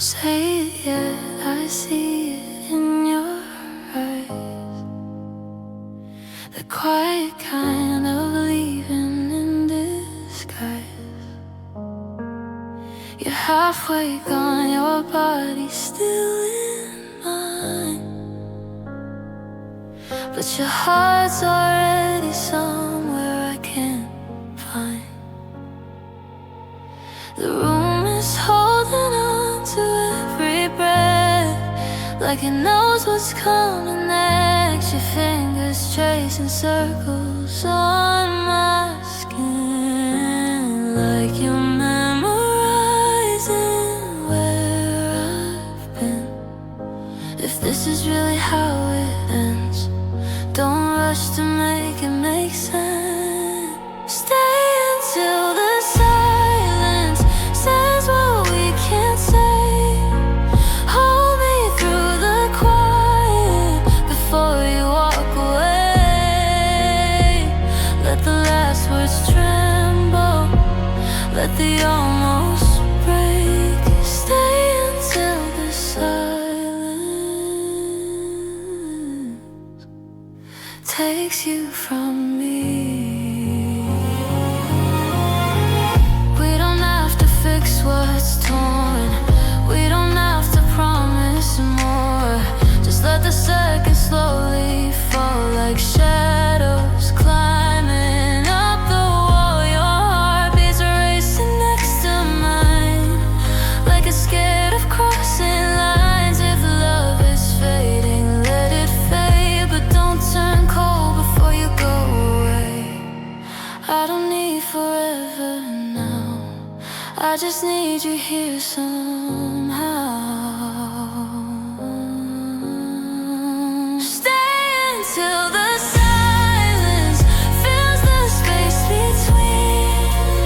say it yet, I see it in your eyes. The quiet kind of leaving in disguise. You're halfway gone, your body's still in mine, but your heart's already somewhere I can't find. The room is holding on to every breath, like it knows what's coming next. Your fingers tracing circles on my skin, like you're memorizing where I've been. If this is really how it ends, don't rush to make it make sense. Stay until the silence says what we can't say. Hold me through the quiet before you walk away. Let the last words tremble, let the almost break. Stay until the silence takes you from me. We don't have to fix what's torn, we don't have to promise more. Just let the seconds slowly fall like shadows climbing up the wall. Your heartbeats are racing next to mine, like it's scared of crossing lines. If love is fading, let it fade, but don't turn cold before you go away. I don't need forever now, I just need you here somehow. Stay until the silence fills the space between.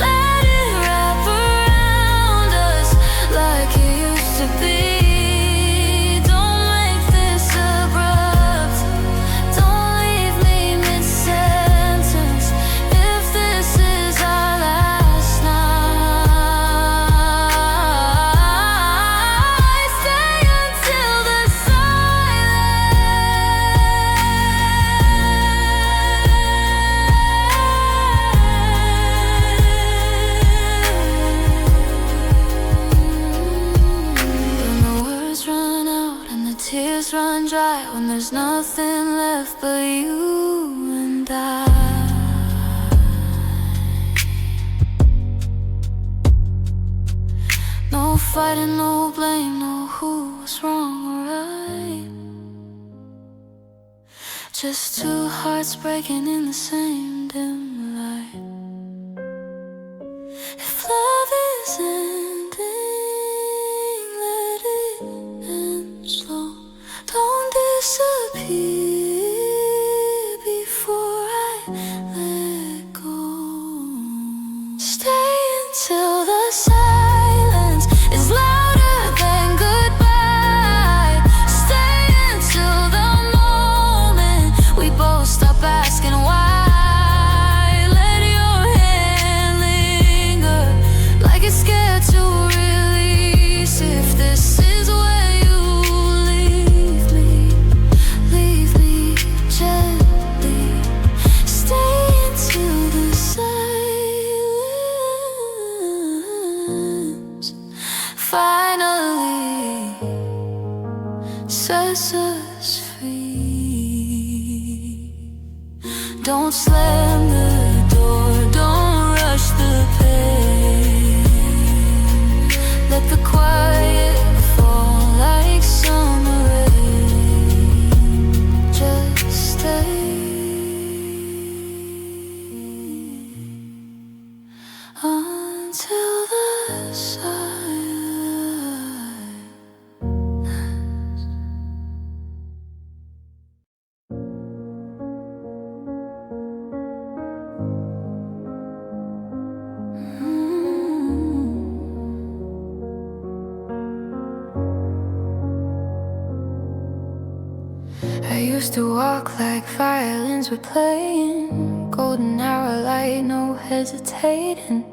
Let it wrap around us like it used to be. Don't make this abrupt, don't leave me mid-sentence. If this is our last night, stay until the when the words run out and the tears run dry, when there's nothing left but you and I. No fighting, no blame, no who was wrong or right. Just two hearts breaking in the same dim light. If love is ending, let it end slow. Don't disappear before I let go. Stay until the silence is louder than goodbye. Stay until the moment we both stop asking why. Let your hand linger, like it's scared to release. If this is where you leave me gently. Stay until the silence finally sets us free. Don't slam the door, don't rush the pain. Let the quiet fall like summer rain. Just stay until the silence. I used to walk like violins were playing, golden hour light, no hesitating.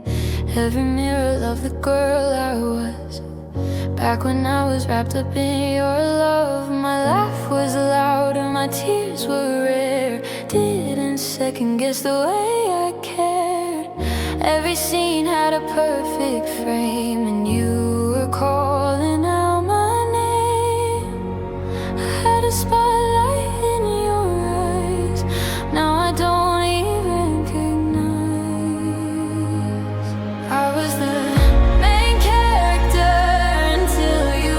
Every mirror loved the girl I was. Back when I was wrapped up in your love, my laugh was loud and my tears were rare. Didn't second guess the way I cared. Every scene had a perfect frame, and you were calling out my name. I had a spotlight in your eyes. Now I don't even recognize. I was the main character until you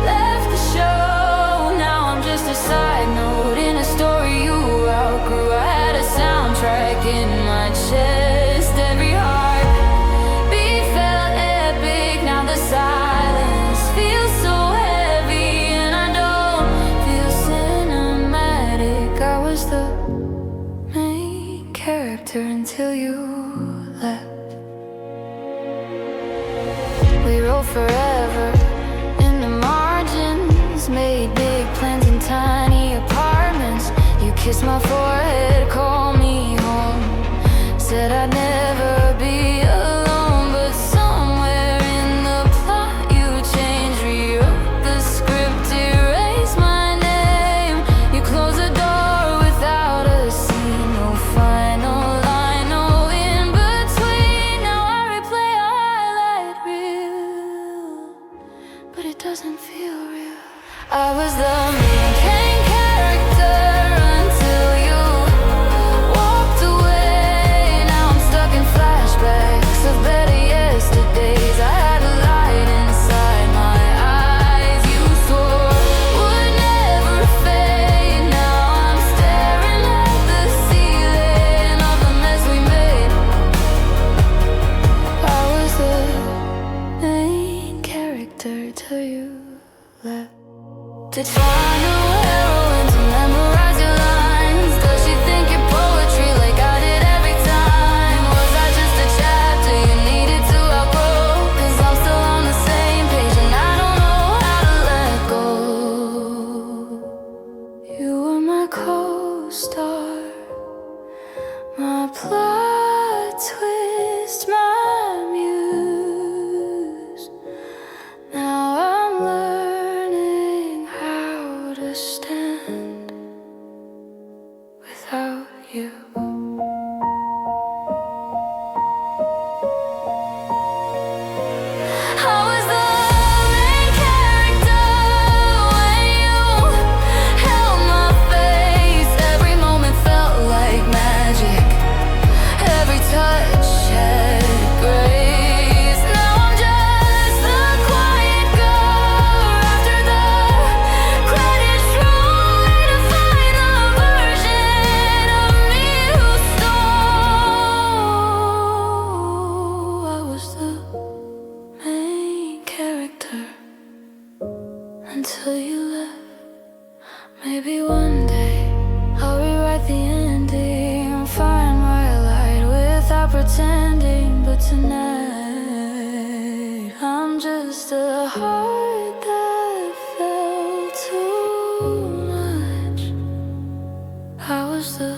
left the show. Now I'm just a side note in a story you outgrew. I had a soundtrack in my chest. Every heartbeat felt epic. Now the silence feels so heavy, and I don't feel cinematic. I was the main character until you left. We wrote forever in the margins, made big plans in tiny apartments. You kissed my forehead, called me home, said I'd never be alone. But somewhere in the plot you changed, rewrote the script, erased my name. You closed the door without a scene, no final line, no in between. Now I replay a highlight reel, but it doesn't feel real. I was the main character until you walked away. Now I'm stuck in flashbacks of better yesterdays. I had a light inside my eyes you swore would never fade. Now I'm staring at the ceiling of the mess we made. I was the main character till you left. Did you find a heroine to memorize your lines? Does she think you're poetry like I did every time? Was I just a chapter you needed to outgrow? 'Cause I'm still on the same page and I don't know how to let go. You were my co-star, my plot twist, my muse. Now I'm learning how to stand without you. I was the main character when you held my face. Every moment felt like magic. Every touch had grace. Now I'm just the quiet girl after the credits roll, waiting to find the version of me who stole. I was the main character until you left. Maybe one day I'll rewrite the ending, find my light without pretending. But tonight I'm just a heart that felt too much. I was the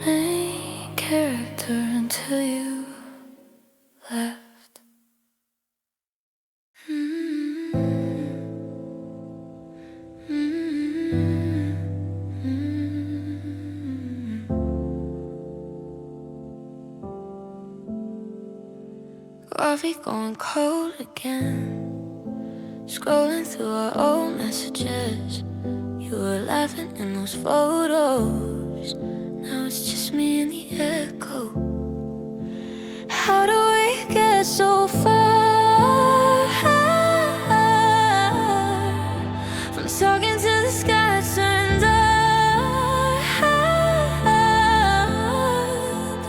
main character until you left. Coffee going cold again. Scrolling through our old messages. You were laughing in those photos. Now it's just me and the echo. How do we get so far from talking to the sky turned dark?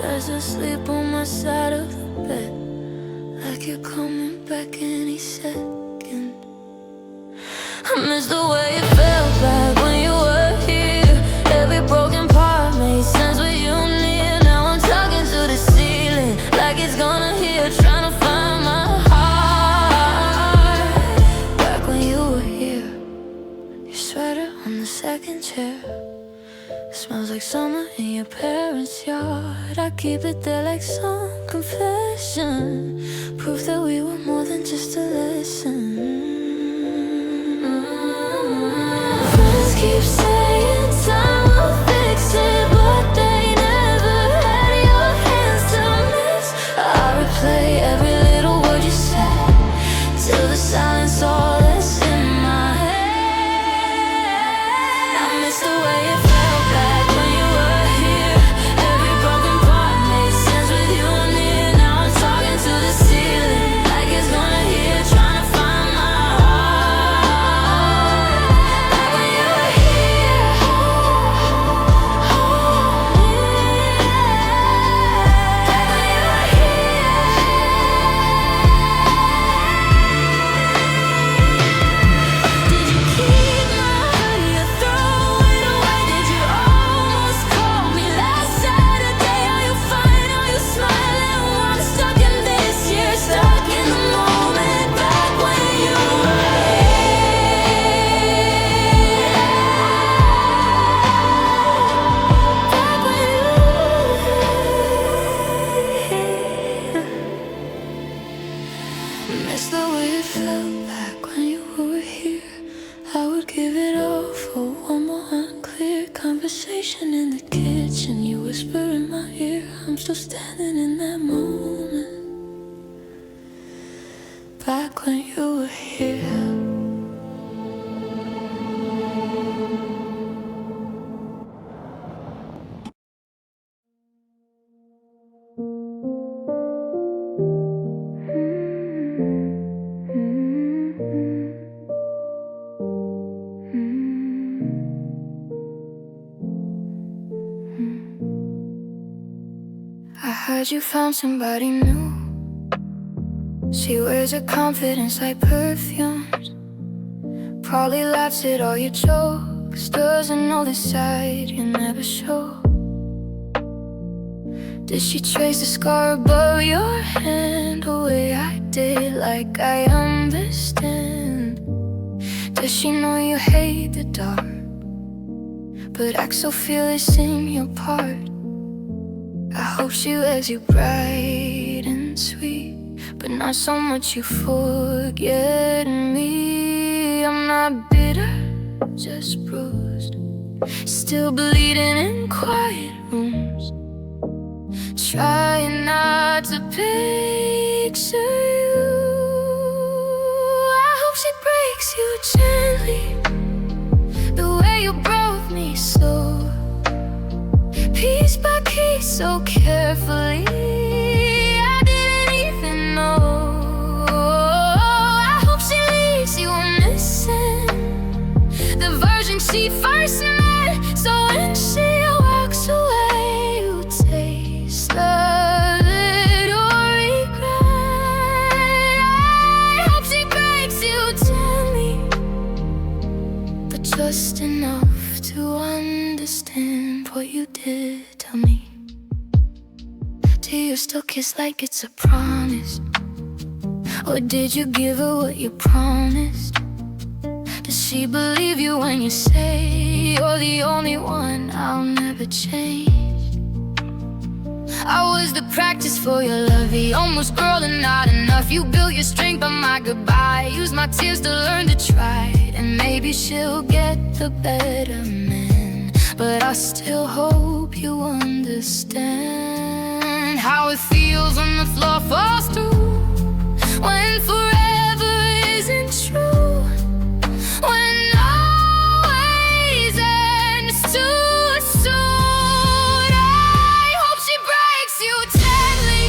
There's a sleep on my side of the bed, like you're coming back any second. I miss the way it felt back when you were here. Every broken part made sense with you near. Now I'm talking to the ceiling like it's gonna hear, trying to find my heart. Back when you were here, your sweater on the second chair. Smells like summer in your parents' yard. I keep it there like some confession, proof that we were more than just a lesson. Friends keep saying time will fix it, but they never had your hands to miss. I replay every little word you said till the silence all that's in my head. I miss the way it felt back when you were here. Every broken part made sense with you near. Now I'm talking to the ceiling like it's gonna hear, trying to find my heart. Back when you were here, back when you were here. Did you keep my hoodie or throw it away? Did you almost call me last Saturday? Are you fine? Are you smiling? Well, I'm stuck in this year, stuck in the moment. Back when you were here. Back when you were here. Miss the way it felt back when you were here. I would give it all for one more unclear conversation in the kitchen. You whisper in my ear, I'm still standing in that moment. Back when you were here. I heard you found somebody new. She wears her confidence like perfumes. Probably laughs at all your jokes. Doesn't know the side you never show. Did she trace the scar above your hand the way I did, like I understand? Does she know you hate the dark, but act so fearless in your part? I hope she wears you bright and sweet, but not so much you forget me. I'm not bitter, just bruised, still bleeding in quiet rooms. Trying not to picture you. I hope she breaks you gently, the way you broke me so, piece by piece, so carefully. I didn't even know. I hope she leaves you missing the version she first met. So when she walks away, you taste a little regret. I hope she breaks you gently, but just enough to understand what you did to me. Do you still kiss like it's a promise? Or did you give her what you promised? Does she believe you when you say you're the only one, I'll never change? I was the practice for your love, the almost girl and not enough. You built your strength on my goodbye, used my tears to learn to try. And maybe she'll get the better man, but I still hope you understand how it feels when the floor falls through, when forever isn't true, when always ends too soon. I hope she breaks you gently,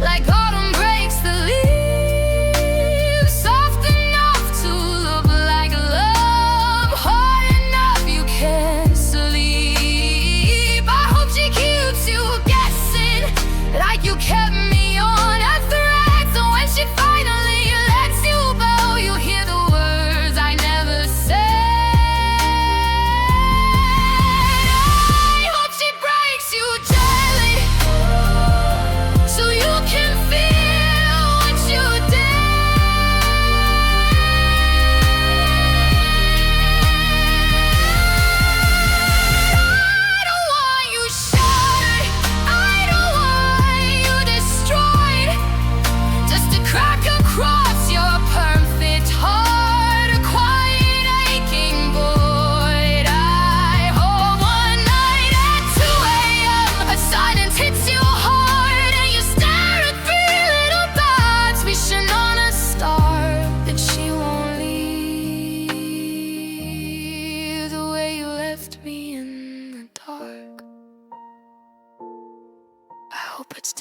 like autumn breaks the leaves, soft enough to look like love, hard enough you can't sleep. I hope she keeps you guessing, like you kept me on a thread. So when she finally lets you go, you hear the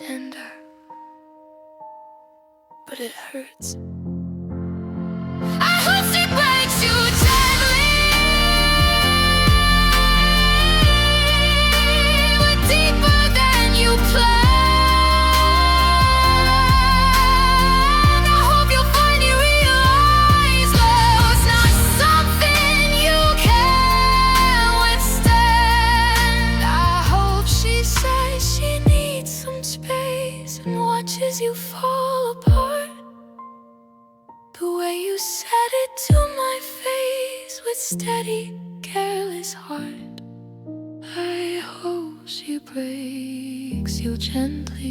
tender, but it hurts. I hope she breaks you gently, but deeper than you planned. I hope you finally realize love's not something you can withstand. I hope she says she needs some space and watches you fall apart. The way you said it to my face with steady, careless heart. I hope she breaks you gently,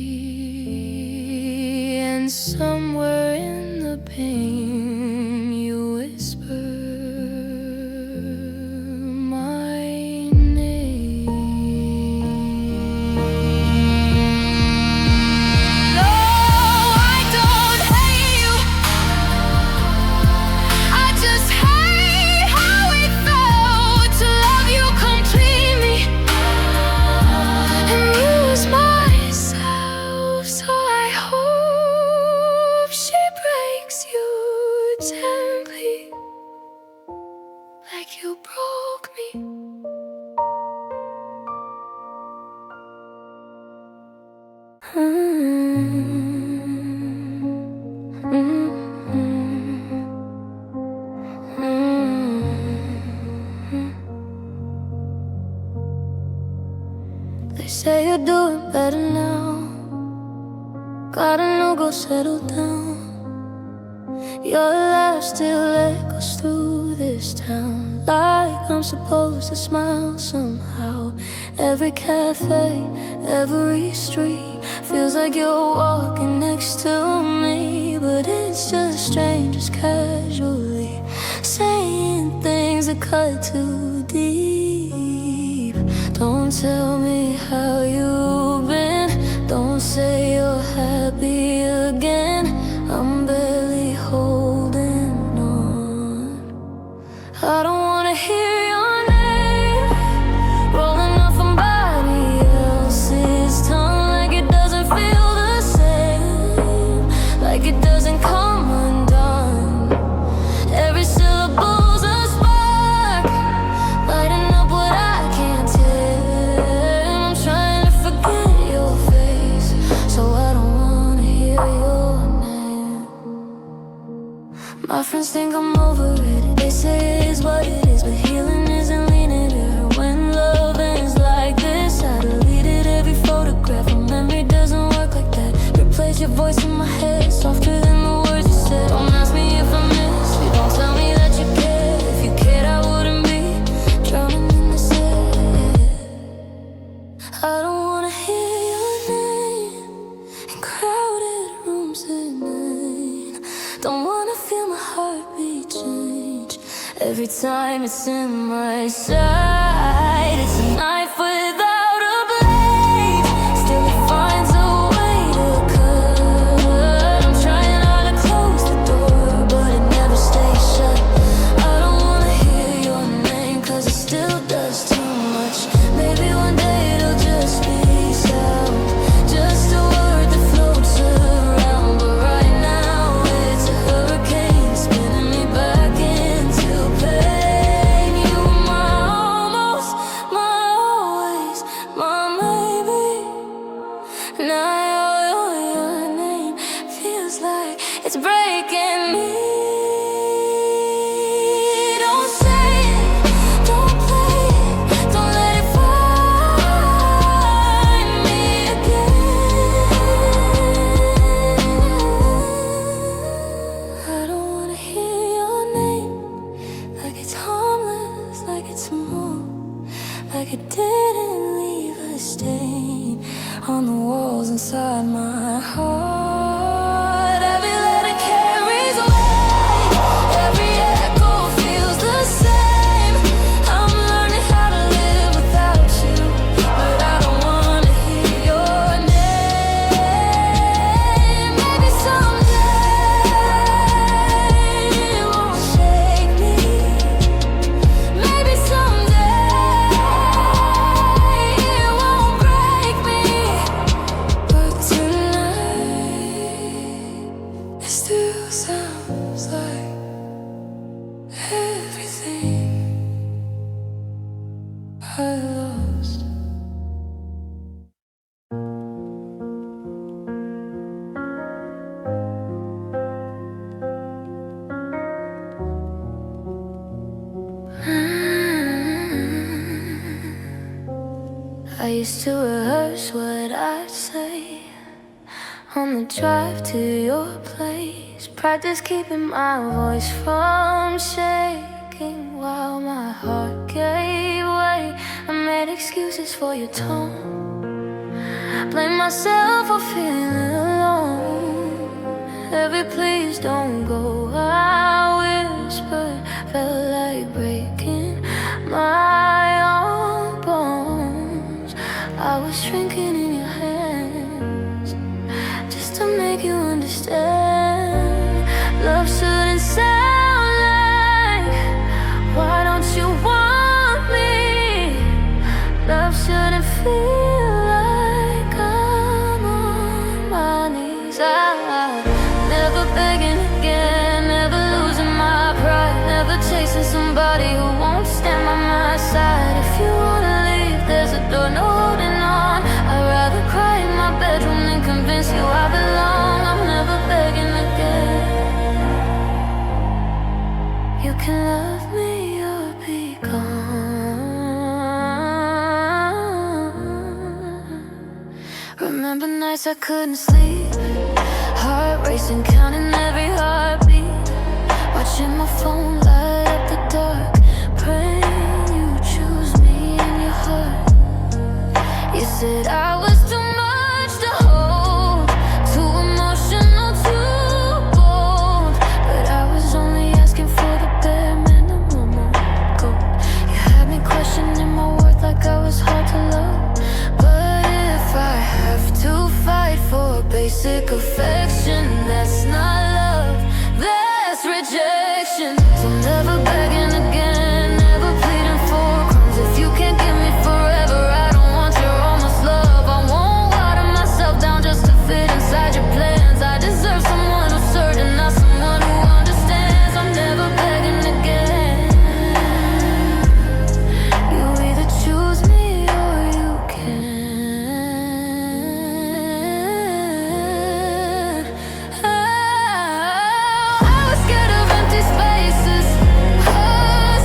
and somewhere in the pain you whisper my name. No, I don't hate you, I just hate how it felt to love you completely and lose myself. So I hope she breaks you gently, like you broke me. They say you're doing better now. Gotta know, go settle down. Your laugh still echoes through this town, like I'm supposed to smile somehow. Every cafe, every street feels like you're walking next to me, but it's just strangers casually saying things that cut too deep. Don't tell me how you've been, don't say you're happy again. I'm barely holding on. I don't wanna hear your name rolling off somebody else's tongue, like it doesn't feel the same, like it doesn't come undone. Every syllable's a spark, lighting up what I can't tell. I'm trying to forget your face, so I don't wanna hear your name. My friends think I'm over it, they say it is what it is, but healing isn't linear. When love ends like this, I deleted every photograph. My memory doesn't work like that. Replace your voice in my head, softer than the words you said. Don't ask me if I miss you, don't tell me that you care. If you cared, I wouldn't be drowning in the sand. I don't wanna hear your name in crowded rooms at night. Don't wanna feel my heartbeat change every time it's in my sight. It's a knife without a blade, still it finds a way to cut. I'm trying hard to close the door, but it never stays shut. I don't wanna hear your name, cause it still does too much. Maybe one day it'll just be sound, just a word that floats around. But right now it's a hurricane spinning me back into pain. You were my almost, my always, my maybe. Now your name feels like it's breaking me. Don't say it, don't play it, don't let it find me again. I don't wanna hear your name, like it's harmless, like it's more, like it didn't leave a stain on the walls inside my heart. Every letter carries weight, every echo feels the same. I'm learning how to live without you, but I don't wanna hear your name. Maybe someday it won't shake me. Maybe someday it won't break me, but to quite lost. I used to rehearse what I'd say on the drive to your place. Practice keeping my voice from shaking while my heart gave way. I made excuses for your tone, blame myself for feeling alone. Every please don't go, I whispered, felt like breaking my own bones. I was shrinking in your hands just to make you understand. Love shouldn't sound like, why don't you want me? Love shouldn't feel like I'm on my knees. I'm never begging again, never losing my pride, never chasing somebody who won't stand by my side. If you wanna leave, there's a door, no holding on. I'd rather cry in my bedroom than convince you I belong. I'm never begging again. You can love me or be gone. Remember nights I couldn't sleep, heart racing, counting every heartbeat, watching my phone light up the dark, praying you choose me in your heart. You said I was too much to hold, too emotional, too bold, but I was only asking for the bare minimum. Gold. You had me questioning my worth like I was hard to love. But if I have to fight for basic affection, that's not love, that's rejection. So never begging again, never pleading for crumbs. If you can't give me forever, I don't want your almost love. I won't water myself down just to fit inside your plans. I deserve someone who's certain, not someone who understands. I'm never begging again. You either choose me or you can. I was scared of empty spaces,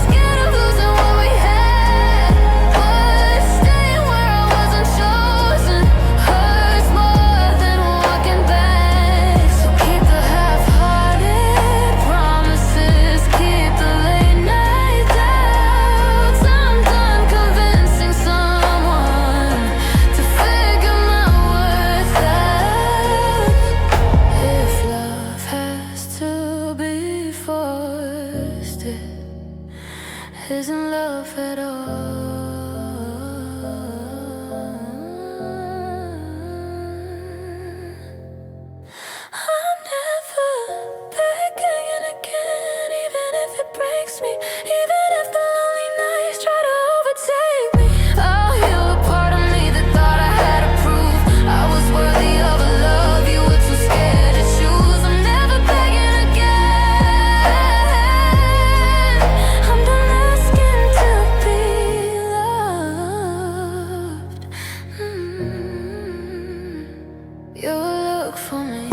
scared of losing what we had. But staying where I wasn't chosen hurts more than walking back. So keep the half-hearted promises, keep the late night doubts. I'm done convincing someone to figure my worth out. If love has to be forced, it isn't love at all. I'm never begging again, even if it breaks me, even if the lonely nights try to overtake me. I'll heal a part of me that thought I had to prove I was worthy of a love you were too scared to choose. I'm never begging again. I'm done asking to be loved. You'll look for me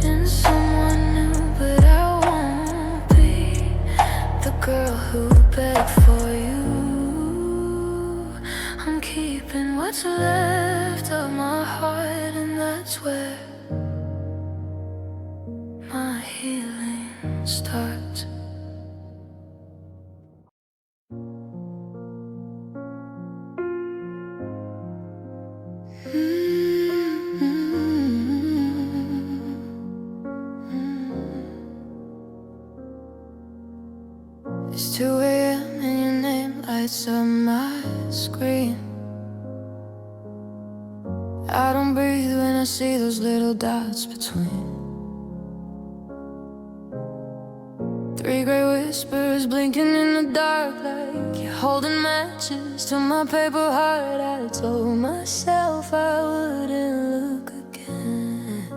in someone new, but I won't be the girl who begged for you. I'm keeping what's left of my heart, and that's where my healing starts. It's 2 a.m. and your name lights up my screen. I don't breathe when I see those little dots between. 3 gray whispers blinking in the dark, like you're holding matches to my paper heart. I told myself I wouldn't look again.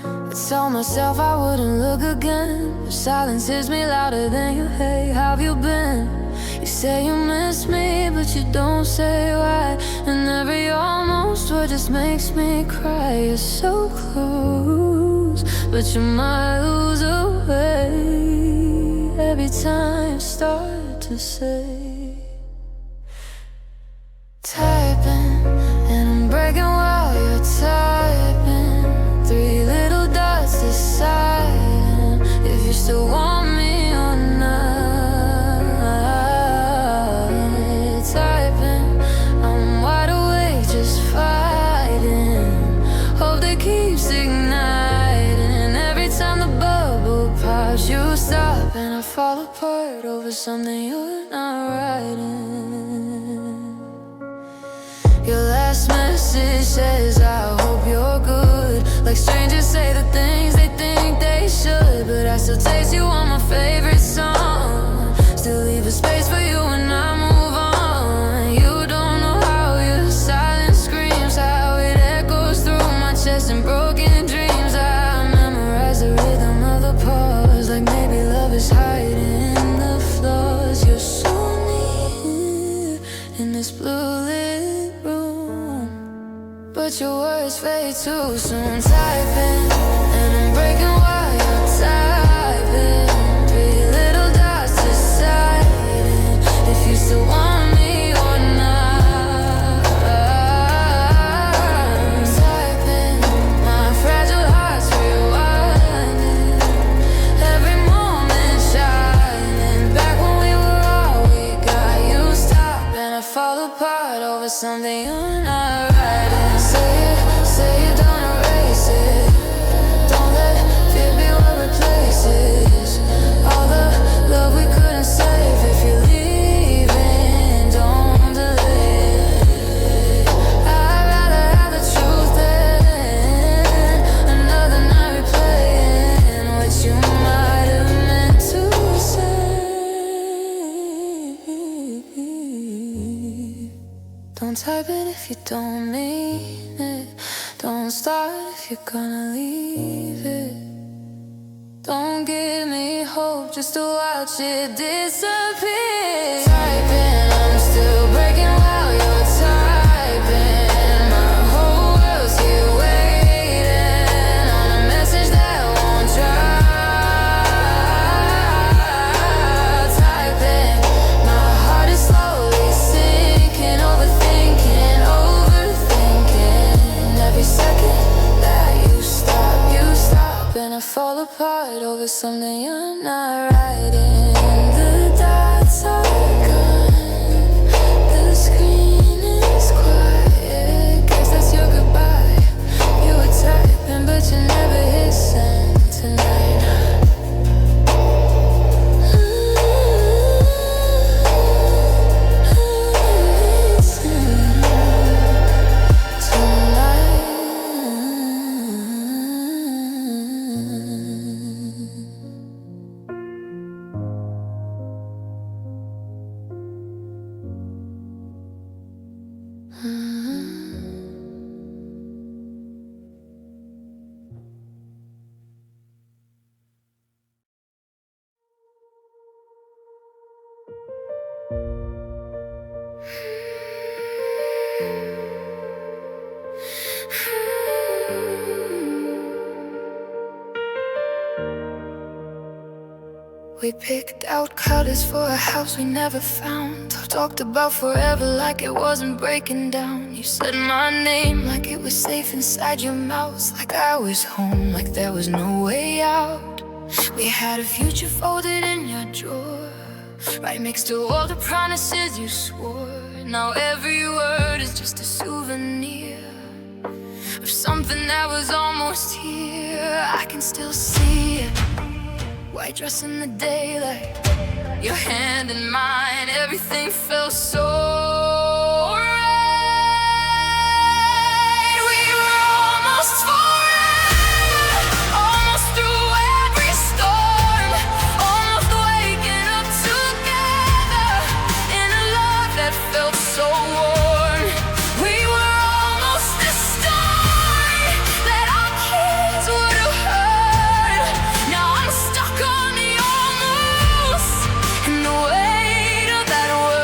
I told myself I wouldn't look again, but silence hits me louder than your hey, how have you been? You say you miss me, but you don't say why. And every almost word just makes me cry. You're so close, but you're miles away. Every time you start to say, typing, and I'm breaking while you're typing. 3 little dots deciding if you still want me or not. Typing, I'm wide awake just fighting. Hope that keeps igniting. Every time the bubble pops, you stop and I fall apart over something you're not writing. Your last message says, I hope you're good. Like strangers say the things they think they should, but I still taste you on my favorite song. Still leave a space for you when I move on. You don't know how your silence screams, how it echoes through my chest in broken dreams. I memorize the rhythm of the pause, like maybe love is hiding in the flaws. You're so near in this blue lit room, but your words fade too soon. Typing, and I'm breaking while you're typing. 3 little dots deciding if you still want me or not. Typing, my fragile heart's rewinding. Every moment shining. Back when we were all we got, you stop and I fall apart over something you're not writing. Say you don't erase it. Don't let fear be what replaces all the love we couldn't save. If you're leaving, don't delay it. I'd rather have the truth than another night replaying what you might have meant to say. Don't type it if you don't mean it. Don't start if you're gonna leave it. Don't give me hope just to watch it disappear. Typing, I'm still breaking while you're typing. My whole world's here waiting on a message that won't drop. Typing, my heart is slowly sinking, overthinking, overthinking. Every second that you stop, and I fall apart over something you're not writing. The dots are gone, the screen is quiet. Guess that's your goodbye. You were typing, but you never hit send tonight. We picked out colors for a house we never found. Talked about forever like it wasn't breaking down. You said my name like it was safe inside your mouth, like I was home, like there was no way out. We had a future folded in your drawer, right next to all the promises you swore. Now every word is just a souvenir of something that was almost here. I can still see it, white dress in the daylight, your hand in mine, everything felt so right. We were almost forever, almost through every storm, almost waking up together in a love that felt so warm. We were almost the story that our kids would have heard. Now I'm stuck on the almost, and the weight of that word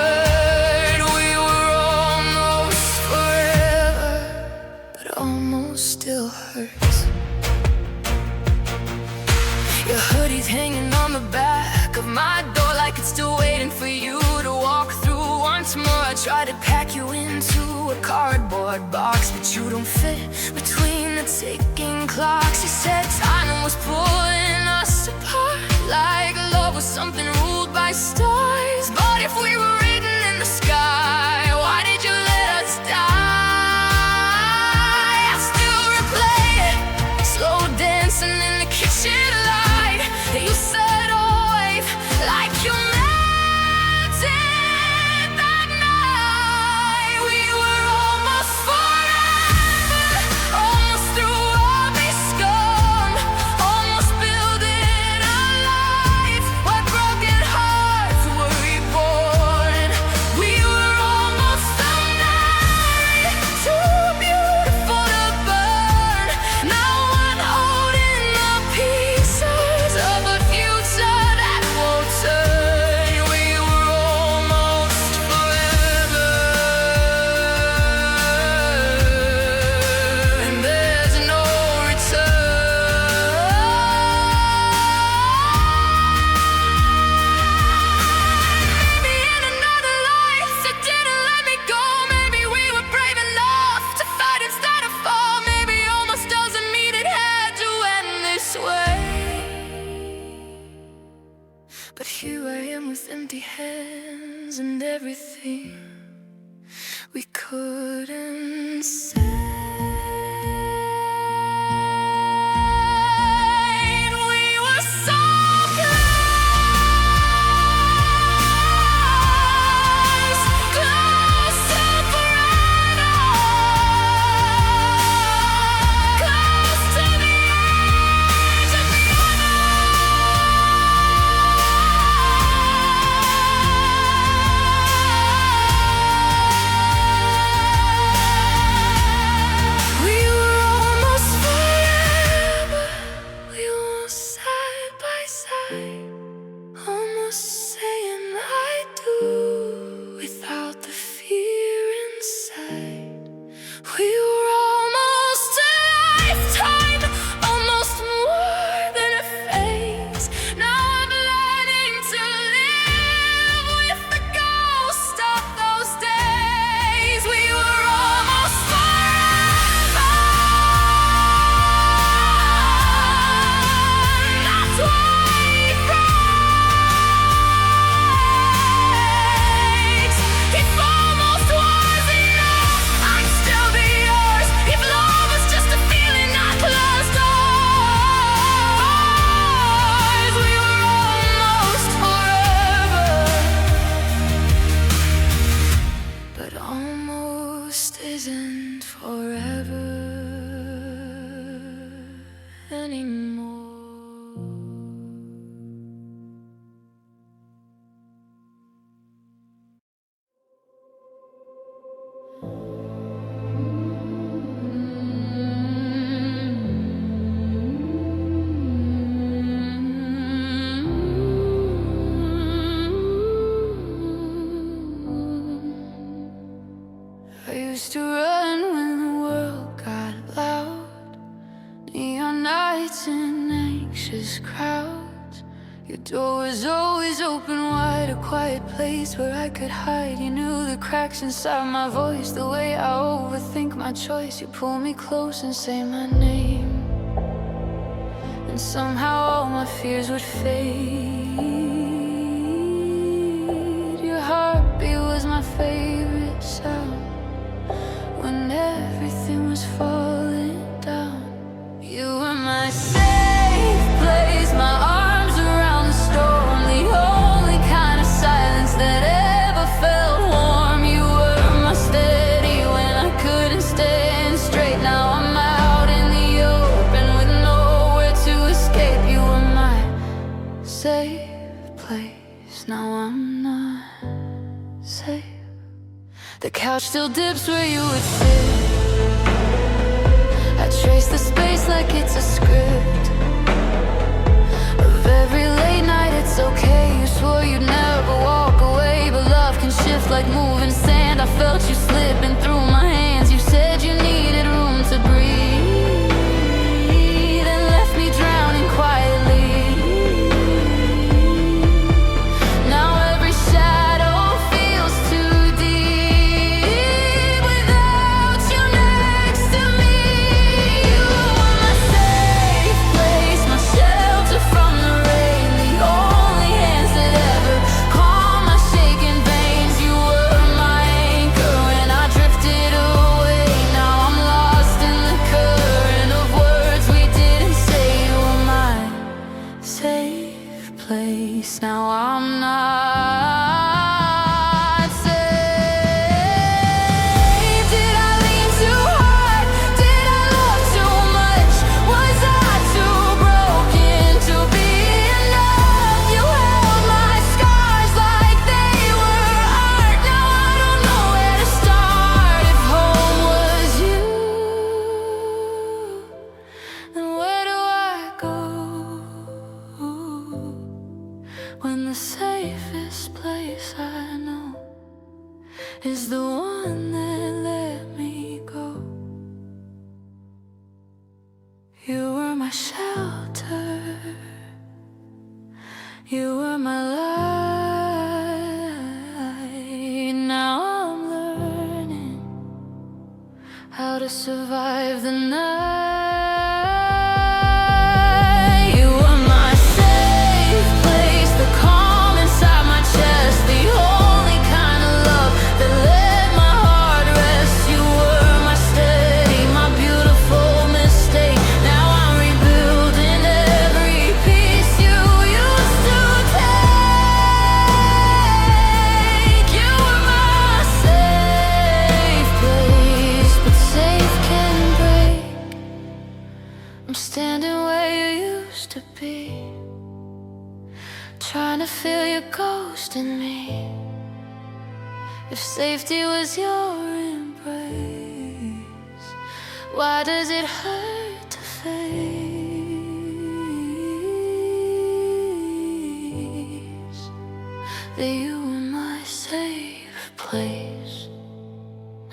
try to pack you into a cardboard box, but you don't fit between the ticking clocks. You said time was pulling us apart, like love was something ruled by stars. But if we were written in the sky, why did you let us die? I still replay it, slow dancing in the kitchen light. You said, oh, wave, like you meant it that night. We were almost forever, almost through all this scum, almost building a life where broken hearts were reborn. We were almost unmarried, too beautiful to burn. Now I'm holding the pieces of a future that won't turn. We were almost forever, and there's no return. Maybe in another life it didn't let me go. Maybe we were brave enough to fight instead of fall. Maybe almost doesn't mean it had to end this way. But here I am with empty hands and everything we couldn't say. We were so close, close to forever, close to the edge of we were almost forever. We were side by side, almost saying I do without the fear inside. We were almost a lifetime, almost more than a phase. Now I'm learning to live with the ghost of those days. We were almost forever. That's why it breaks. If almost was enough, I'd still be yours. If love was just a feeling, not closed doors. We were almost forever, but almost isn't forever anymore. I used to run when the world got loud, neon nights and anxious crowds. Your door was always open wide, a quiet place where I could hide. You knew the cracks inside my voice, the way I overthink my choice. You pull me close and say my name, and somehow all my fears would fade. Your heartbeat was my favorite sound when everything was falling down. You were my safe place, my arms around the storm, the only kind of silence that ever felt warm. You were my steady when I couldn't stand straight. Now I'm out in the open with nowhere to escape. You were my safe place. Now I'm not safe. The couch still dips where you would sit. I trace the space like it's a script of every late night. It's okay, you swore you'd never walk away, but love can shift like moving sand. I felt you slipping through my hands. You said you needed room to breathe and left me drowning quietly. Now every shadow feels too deep. is the one that let me go. You were my shelter, you were my light. Now I'm learning how to survive the night. You were my safe place, the calm inside my chest, the only kind of love that let my heart rest. You were my steady, my beautiful mistake. Now I'm rebuilding every piece you used to take. You were my safe place, but safe can break. I'm standing where you used to be, trying to feel your ghost in me. If safety was your embrace, why does it hurt to face that you were my safe place,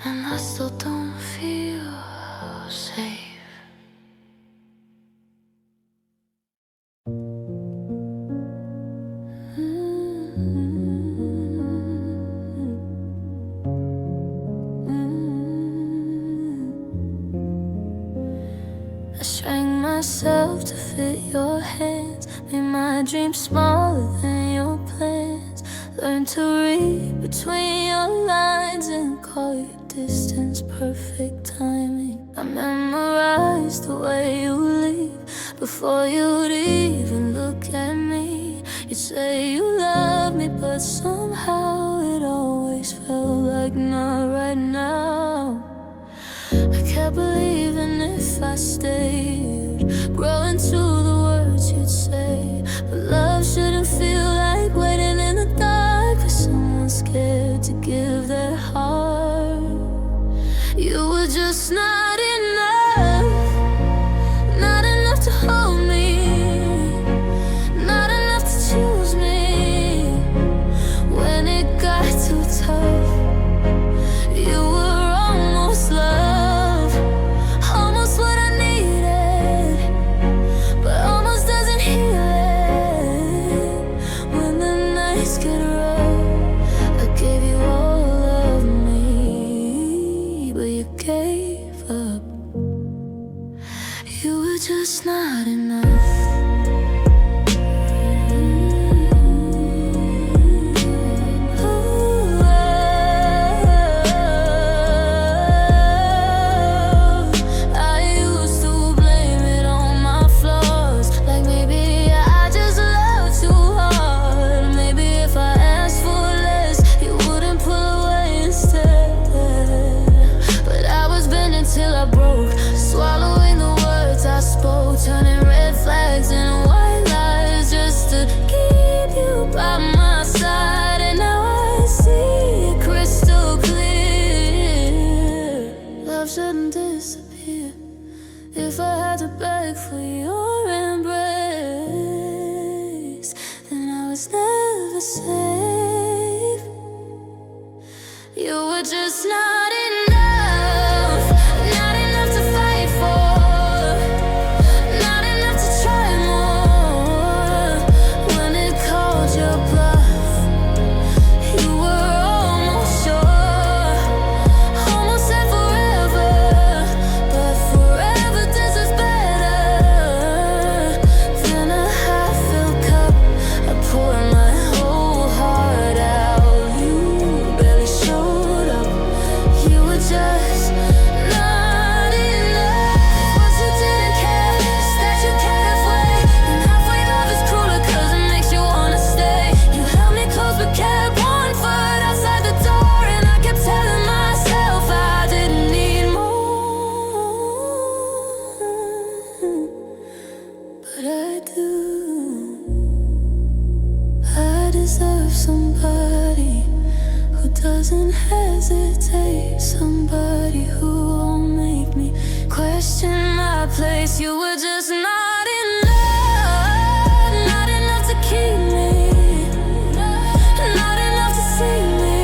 and I still don't feel safe? I shrank myself to fit your hands, made my dreams smaller than your plans. Learned to read between your lines and call your distance perfect timing. I memorized the way you leave before you'd even look at me. You'd say you love me, but somehow it always felt like not right now. I kept believing if I stayed, growing to the words you'd say. But love shouldn't feel like waiting in the dark for someone scared to give their heart. You were just not enough, not enough to hold me, not enough to choose me when it got too tough. You were almost love, almost what I needed, but almost doesn't heal it. When the nights get rough, I gave you all of me, but you gave up. You were just not enough. Swallowing the words I spoke, turning red flags into white lies just to keep you by my side. And now I see it crystal clear. Love shouldn't disappear. If I had to beg for your embrace, then I was never safe. You were just not enough, not enough to fight for, not enough to try more. When it called your bluff, you were almost sure, almost said forever, but forever deserves better than a half-filled cup. I poured my whole heart out, you barely showed up. You were just not enough. Once you didn't care, it's that you cared halfway, and halfway love is crueler 'cause it makes you wanna stay. You held me close but kept one foot outside the door, and I kept telling myself I didn't need more, but I do. I deserve somebody who doesn't hesitate, somebody who won't make me question my place. You were just not enough, not enough to keep me, not enough to see me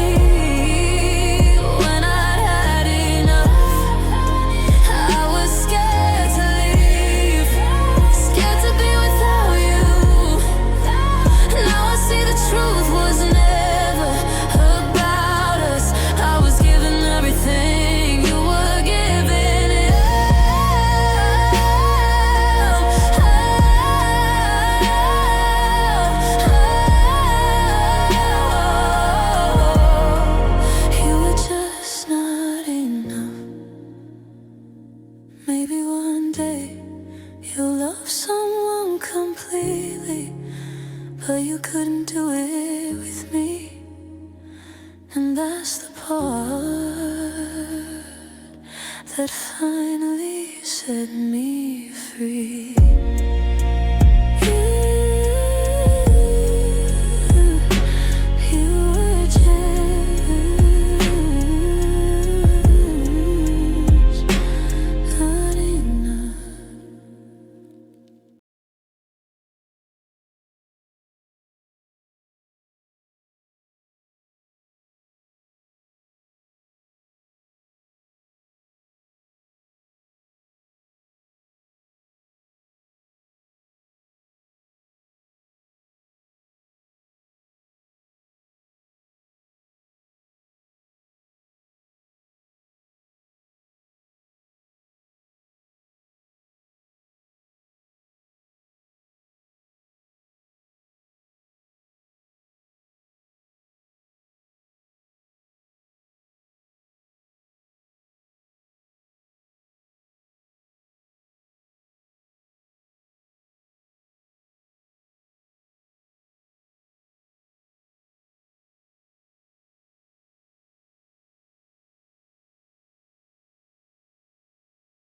that finally set me free.